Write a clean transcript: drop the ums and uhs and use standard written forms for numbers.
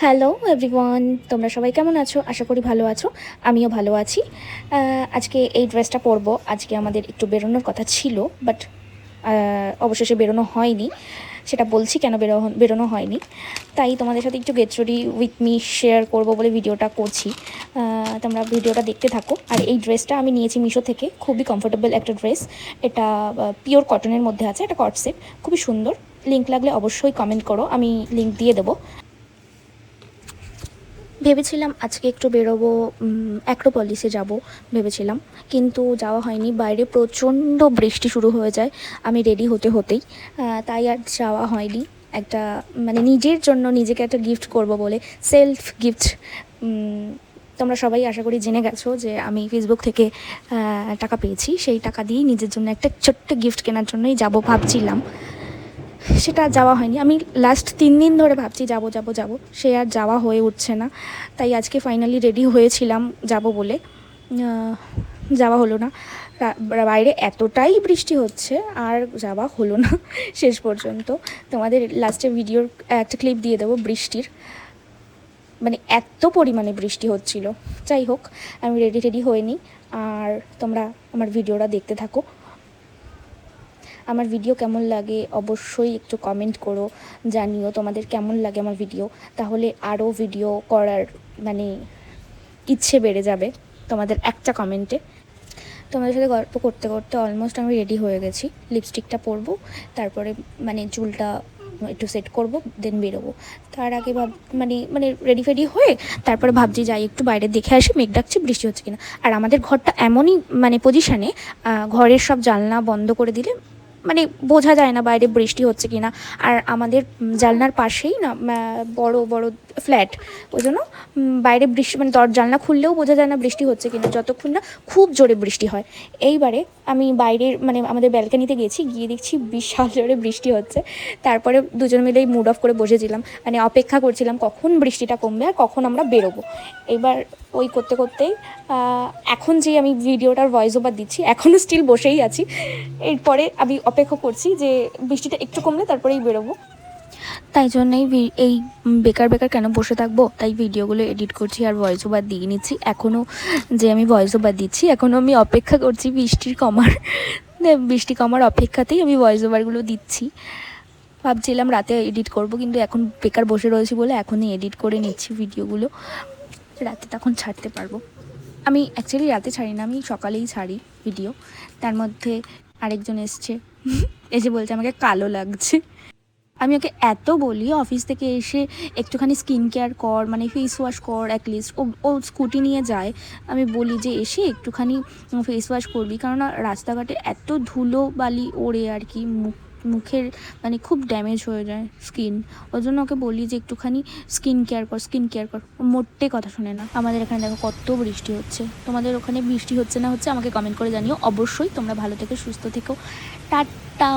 Hello everyone, তোমরা সবাই কেমন আছো? আশা করি ভালো আছো। আমিও ভালো আছি। আজকে এই ড্রেসটা পরবো। আজকে আমাদের একটু বেরোনোর কথা ছিল, বাট অবশেষে বেরোনো হয়নি। সেটা বলছি কেন বেরোনো হয়নি। তাই তোমাদের সাথে একটু get ready with me share করবো বলে ভিডিওটা করছি। তোমরা ভিডিওটা দেখতে থাকো। আর এই ড্রেসটা আমি নিয়েছি মিশো থেকে। খুবই কমফোর্টেবল একটা ড্রেস। এটা পিওর কটনের মধ্যে আছে, একটা কট সেট, খুবই সুন্দর। লিঙ্ক লাগলে অবশ্যই কমেন্ট করো, আমি লিঙ্ক দিয়ে দেবো। ভেবেছিলাম আজকে একটু বেরোবো, অ্যাক্রোপলিসে যাব ভেবেছিলাম, কিন্তু যাওয়া হয়নি। বাইরে প্রচণ্ড বৃষ্টি শুরু হয়ে যায় আমি রেডি হতে হতেই, তাই আর যাওয়া হয়নি। একটা মানে নিজের জন্য নিজেকে একটা গিফট করব বলে, সেলফ গিফট। তোমরা সবাই আশা করি জেনে গেছো যে আমি ফেসবুক থেকে টাকা পেয়েছি। সেই টাকা দিয়েই নিজের জন্য একটা ছোট্ট গিফট কেনার জন্যই যাব ভাবছিলাম। সেটা যাওয়া হয়নি। আমি লাস্ট 3 দিন ধরে ভাবছি যাব যাব যাব, সে আর যাওয়া হয়ে উঠছে না। তাই আজকে ফাইনালি রেডি হয়েছিলাম যাব বলে, যাওয়া হলো না। বাইরে এতটাই বৃষ্টি হচ্ছে, আর যাওয়া হলো না শেষ পর্যন্ত। তোমাদের লাস্টে ভিডিওর একটা ক্লিপ দিয়ে দেবো বৃষ্টির, মানে এত পরিমাণে বৃষ্টি হচ্ছিল। যাই হোক, আমি রেডি হয়ে নিই, আর তোমরা আমার ভিডিওটা দেখতে থাকো। আমার ভিডিও কেমন লাগে অবশ্যই একটু কমেন্ট করো, জানিও তোমাদের কেমন লাগে আমার ভিডিও। তাহলে আরও ভিডিও করার মানে ইচ্ছে বেড়ে যাবে তোমাদের একটা কমেন্টে। তোমাদের সাথে গল্প করতে করতে অলমোস্ট আমি রেডি হয়ে গেছি। লিপস্টিকটা পরবো, তারপরে মানে চুলটা একটু সেট করব, দেন বেরোবো। তার আগে মানে মানে রেডি ফেডি হয়ে তারপরে ভাবছি যাই একটু বাইরে দেখে আসি, মেঘ ডাকছে, বৃষ্টি হচ্ছে কিনা। আর আমাদের ঘরটা এমনই মানে পজিশানে, ঘরের সব জানলা বন্ধ করে দিলে মানে বোঝা যায় না বাইরে বৃষ্টি হচ্ছে কিনা। আর আমাদের জানলার পাশেই না বড় বড় ফ্ল্যাট, ওই জন্য বাইরে বৃষ্টি মানে জানলা খুললেও বোঝা যায় না বৃষ্টি হচ্ছে কিনা, যতক্ষণ না খুব জোরে বৃষ্টি হয়। এইবারে আমি বাইরের মানে আমাদের ব্যালকানিতে গেছি, গিয়ে দেখছি বিশাল জোরে বৃষ্টি হচ্ছে। তারপরে দুজন মিলেই মুড অফ করে বসেছিলাম, মানে অপেক্ষা করছিলাম কখন বৃষ্টিটা কমবে আর কখন আমরা বেরোবো। এবার ওই করতে করতেই এখন যে আমি ভিডিওটার ভয়েস ওভার দিচ্ছি, এখনও স্টিল বসেই আছি। এরপরে আমি অপেক্ষা করছি যে বৃষ্টিটা একটু কমলে তারপরেই বেরোবো। তাই জন্যই এই বেকার কেন বসে থাকবো, তাই ভিডিওগুলো এডিট করছি আর ভয়েস ওভার দিয়ে নিচ্ছি। এখনও যে আমি ভয়েস ওভার দিচ্ছি, এখনও আমি অপেক্ষা করছি বৃষ্টি কমার অপেক্ষাতেই আমি ভয়েস ওভারগুলো দিচ্ছি। ভাবছিলাম রাতে এডিট করব, কিন্তু এখন বেকার বসে রয়েছি বলে এখনই এডিট করে নিচ্ছি ভিডিওগুলো। রাতে তখন ছাড়তে পারবো। আমি অ্যাকচুয়ালি রাতে ছাড়ি না, আমি সকালেই ছাড়ি ভিডিও। তার মধ্যে আরেকজন এসে বলছে আমাকে কালো লাগছে। আমি ওকে এত বলি অফিস থেকে এসে একটুখানি স্কিন কেয়ার কর, মানে ফেস ওয়াশ কর অ্যাটলিস্ট। ও স্কুটি নিয়ে যায়, আমি বলি যে এসে একটুখানি ফেস ওয়াশ করবি, কারণ রাস্তাঘাটে এত ধুলো বালি ওড়ে আর কি, মুখের মানে খুব ড্যামেজ হয়ে যায় স্কিন। ওই জন্য ওকে বলি যে একটুখানি স্কিন কেয়ার কর। মোটে কথা শোনে না। আমাদের এখানে দেখো কত বৃষ্টি হচ্ছে। তোমাদের ওখানে বৃষ্টি হচ্ছে না হচ্ছে আমাকে কমেন্ট করে জানিও অবশ্যই। তোমরা ভালো থেকো, সুস্থ থেকো, টাটা।